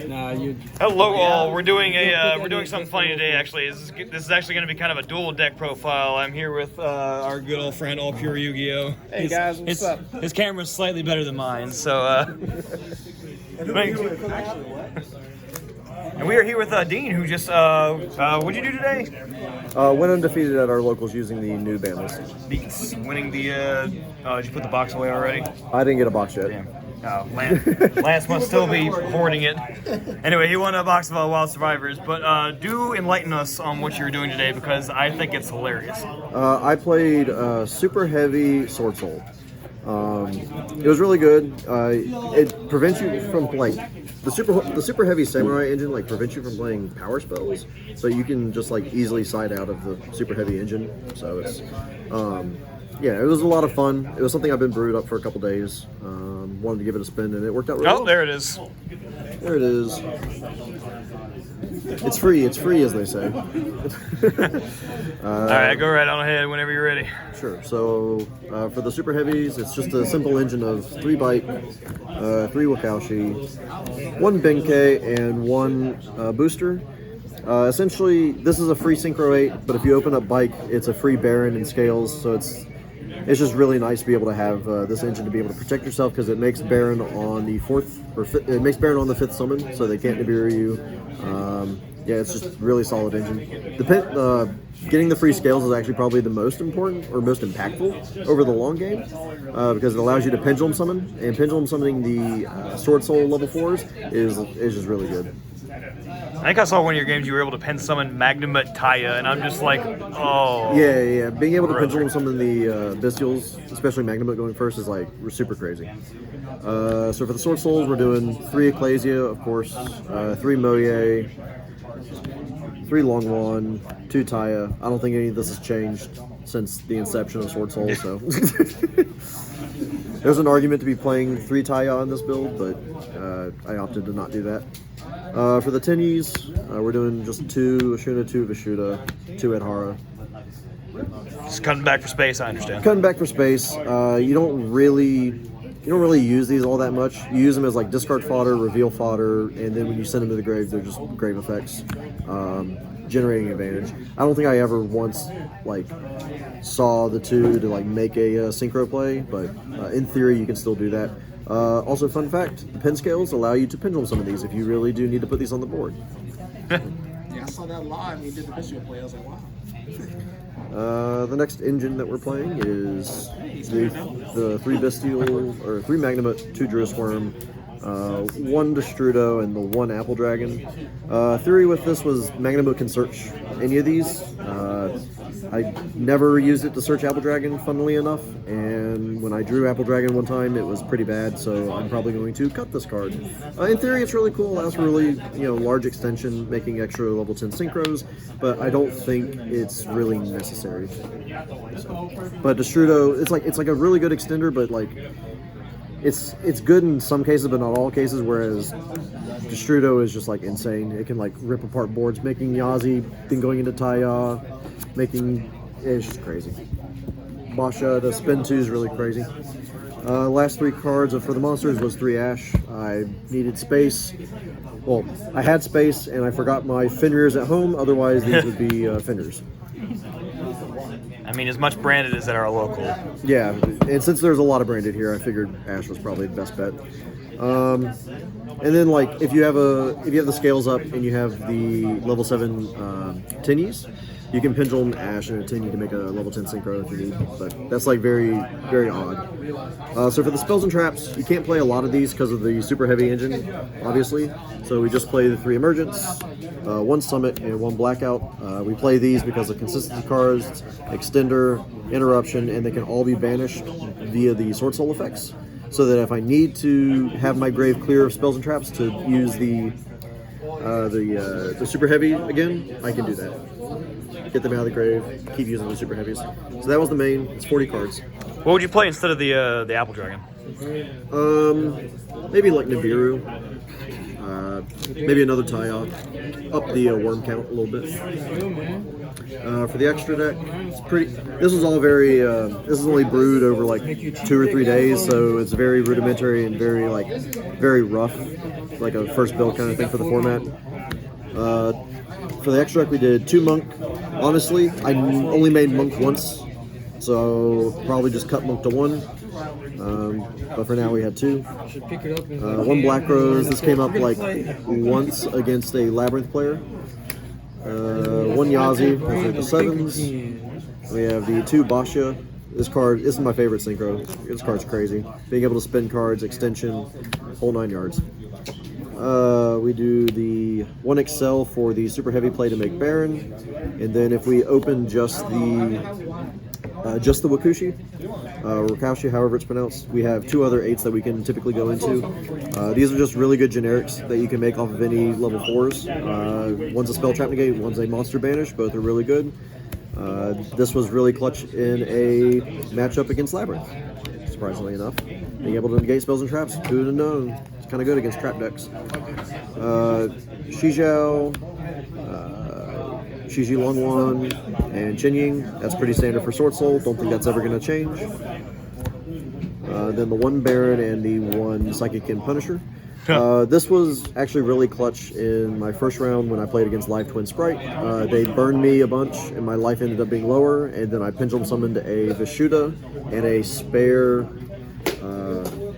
Hello all. We're doing something funny today. Actually, this is actually going to be kind of a dual deck profile. I'm here with our good old friend AllPureYGO. Hey guys, what's up? His camera's slightly better than mine, so. And we are here with Dean, who just what'd you do today? Went undefeated at our locals using the new Banlist. Winning the. Did you put the box away already? I didn't get a box yet. Damn. Lance must still be hoarding it. Anyway, he won a box of Wild Survivors, but do enlighten us on what you're doing today, because I think it's hilarious. I played Superheavy Swordsoul. It was really good. It prevents you from like the Superheavy Samurai engine prevents you from playing power spells, but you can just easily side out of the Superheavy engine. So it's yeah, it was a lot of fun. It was something I've been brewed up for a couple days. Wanted to give it a spin, and it worked out really well. Oh, there it is. There it is. It's free. It's free, as they say. All right, go right on ahead whenever you're ready. Sure. So for the Super Heavies, it's just a simple engine of 3 Bite, 3 Wakaushi, 1 Benkei, and 1 Booster. Essentially, this is a free Synchro 8, but if you open up Bike, it's a free Baron and Scales, so it's just really nice to be able to have this engine to be able to protect yourself, because it makes Baron on the 5th summon, so they can't Nibiru you. Yeah, it's just really solid engine. Getting the free Scales is actually probably the most important or most impactful over the long game, because it allows you to Pendulum Summon, and Pendulum Summoning the Swordsoul level 4s is just really good. I think I saw one of your games you were able to pen summon Magnumut Taya, and I'm just like, oh. Yeah. Being able to pendulum summon the Bestials, especially Magnumut going first, is super crazy. So for the Sword Souls, we're doing 3 Ecclesia, of course, 3 Moye, 3 Longwan, 2 Taya. I don't think any of this has changed since the inception of Sword Soul, so. There's an argument to be playing 3 Taya on this build, but I opted to not do that. For the Tennies, we're doing just 2 Ashuna, 2 Vishuda, 2 Edhara. Just cutting back for space, I understand. Cutting back for space. You don't really use these all that much. You use them as discard fodder, reveal fodder, and then when you send them to the grave, they're just grave effects, generating advantage. I don't think I ever once saw the 2 to make a synchro play, but in theory you can still do that. Also, fun fact, the pen scales allow you to pendulum some of these if you really do need to put these on the board. Yeah, I saw that live when you did the visual play. I was like, wow. The next engine that we're playing is the 3 Bestial, or 3 Magnumut, 2 Druisworm, 1 Destrudo, and the 1 Apple Dragon. Theory with this was Magnumut can search any of these. I never used it to search Apple Dragon, funnily enough, and when I drew Apple Dragon one time, it was pretty bad, so I'm probably going to cut this card. In theory, it's really cool, allows for really, large extension, making extra level 10 synchros, but I don't think it's really necessary. But Destrudo, it's like a really good extender, but it's good in some cases, but not all cases, whereas Destrudo is just insane. It can rip apart boards, making Yazi, then going into Taya, it's just crazy. Basha, the spin 2 is really crazy. Last 3 cards for the monsters was 3 Ash. I needed space. Well, I had space and I forgot my Fenrir's at home, otherwise these would be Fenrir's. I mean, as much branded as at our local. Yeah, and since there's a lot of branded here, I figured Ash was probably the best bet. And then if you have the scales up and you have the level 7 Tinnies, you can pendulum Ash and a Tinny to make a level 10 synchro if you need, but that's very, very odd. So for the spells and traps, you can't play a lot of these because of the super heavy engine, obviously. So we just play the 3 Emergence, 1 Summit, and 1 Blackout. We play these because of consistency cards, Extender, Interruption, and they can all be banished via the Sword Soul effects. So that if I need to have my grave clear of spells and traps to use the super heavy again, I can do that. Get them out of the grave, keep using the super heavies. So that was the main. It's 40 cards. What would you play instead of the Apple Dragon? Maybe Nibiru. maybe another tie up the worm count a little bit. For the extra deck, it's pretty. This is all very. This is only brewed over like 2 or 3 days, so it's very rudimentary and very rough, like a first build kind of thing for the format. For the extra deck, we did 2 monk. Honestly, I only made monk once, so probably just cut monk to 1. But for now, we had 2. 1 black rose. This came up like once against a labyrinth player. 1 Yazi, those are the 7s. We have the 2 Basha. This is my favorite synchro. This card's crazy. Being able to spin cards, extension, whole 9 yards. We do the 1 Excel for the super heavy play to make Baron, and then if we open just the Wakaushi, however it's pronounced, we have 2 other 8s that we can typically go into. These are just really good generics that you can make off of any level 4s. One's a spell trap negate, one's a monster banish. Both are really good. This was really clutch in a matchup against Labyrinth, surprisingly enough. Being able to negate spells and traps, who would have known? It's kind of good against trap decks. Shijiao, Shiji Longwan, and Qinying. That's pretty standard for Swordsoul. Don't think that's ever going to change. Then the 1 Baron and the 1 Psychic and Punisher. This was actually really clutch in my first round when I played against Live Twin Sprite. They burned me a bunch, and my life ended up being lower, and then I pendulum summoned a Vishuddha and a spare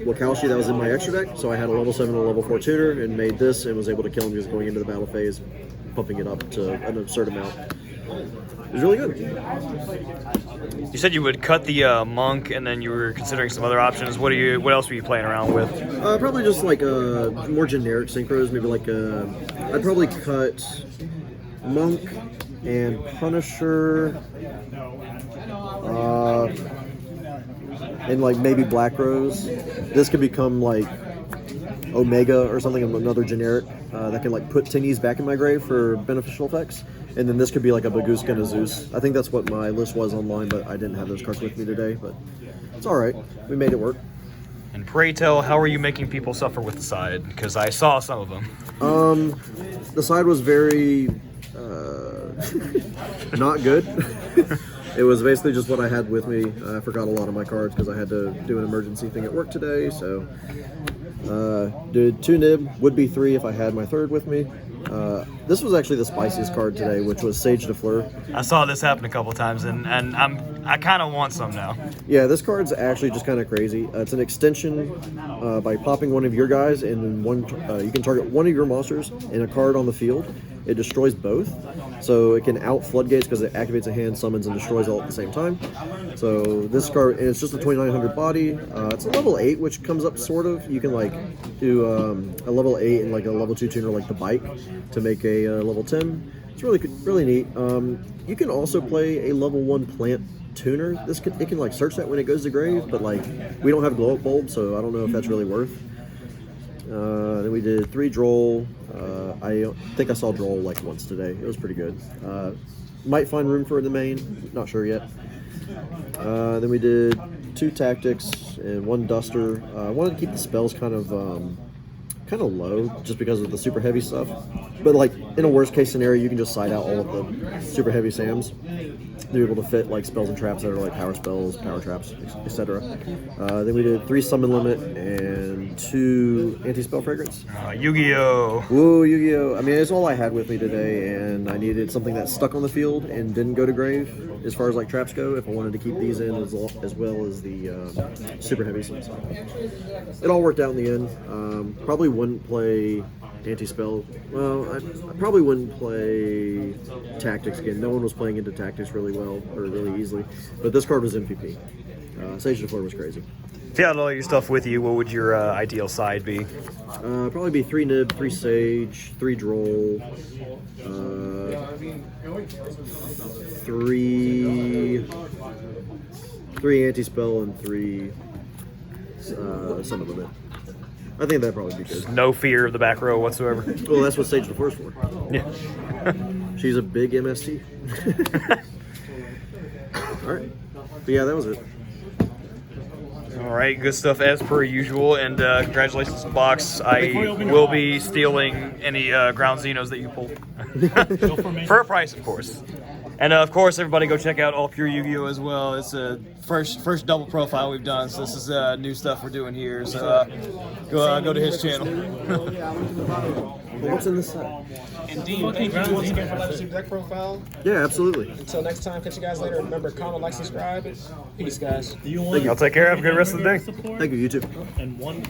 Wakaushi that was in my extra deck, so I had a level 7 and a level 4 tutor, and made this, and was able to kill him just going into the battle phase, pumping it up to an absurd amount. It was really good. You said you would cut the monk, and then you were considering some other options. What else were you playing around with? Probably just like more generic synchros. Maybe like I'd probably cut monk and Punisher, and like maybe Black Rose. This could become like Omega or something, another generic that can like put tinnies back in my grave for beneficial effects. And then this could be like a Baguska and a Zeus. I think that's what my list was online, but I didn't have those cards with me today. But it's all right. We made it work. And pray tell, how are you making people suffer with the side? Because I saw some of them. The side was very not good. It was basically just what I had with me. I forgot a lot of my cards because I had to do an emergency thing at work today. So did 2 Nib, would be 3 if I had my 3rd with me. This was actually the spiciest card today, which was Sage de Fleur. I saw this happen a couple times, and I kind of want some now. Yeah, this card's actually just kind of crazy. It's an extension by popping one of your guys, and you can target one of your monsters and a card on the field. It destroys both, so it can out floodgates because it activates a hand, summons, and destroys all at the same time. So this card, and it's just a 2900 body. It's a level 8, which comes up sort of. You can like do a level 8 and like a level 2 tuner like the bike to make a level 10. It's really neat. You can also play a level 1 plant tuner. It can like search that when it goes to grave, but like we don't have glow up bulb, so I don't know if that's really worth. Then we did 3 Droll. I think I saw Droll like once today. It was pretty good. Might find room for it in the main. Not sure yet. Then we did 2 Tactics and 1 Duster. I wanted to keep the spells kind of low just because of the super heavy stuff. But like in a worst case scenario, you can just side out all of the super heavy Sams. They're able to fit like spells and traps that are like power spells, power traps, etc. Then we did 3 Summon Limit and 2 Anti-Spell Fragrance. Yu-Gi-Oh! Woo, Yu-Gi-Oh! I mean, it's all I had with me today, and I needed something that stuck on the field and didn't go to grave as far as like traps go, if I wanted to keep these in as well as the super heavy ones. So it all worked out in the end. Probably wouldn't play Anti-Spell. Well, I probably wouldn't play Tactics again. No one was playing into Tactics really well or really easily, but this card was MVP. Sage de Fleur was crazy. If you had all your stuff with you, what would your ideal side be? Probably be 3 Nib, 3 Sage, 3 Droll, 3 Anti-Spell, and 3 Summon Limit. I think that'd probably be good. No fear of the back row whatsoever. Well, that's what Sage de Fleur's for. Yeah. She's a big MST. All right. But yeah, that was it. All right, good stuff as per usual, and congratulations to Box. I will be stealing any ground Xenos that you pull. For a price, of course. And of course, everybody go check out AllPureYGO as well. It's a first double profile we've done, so this is new stuff we're doing here. So go to his channel. What's in this set? Indeed. Thank you once again for letting us do deck profile. Yeah, absolutely. Until next time, catch you guys later. Remember, comment, like, subscribe. Peace, guys. I'll take care. Have a good rest of the day. Thank you, YouTube. And one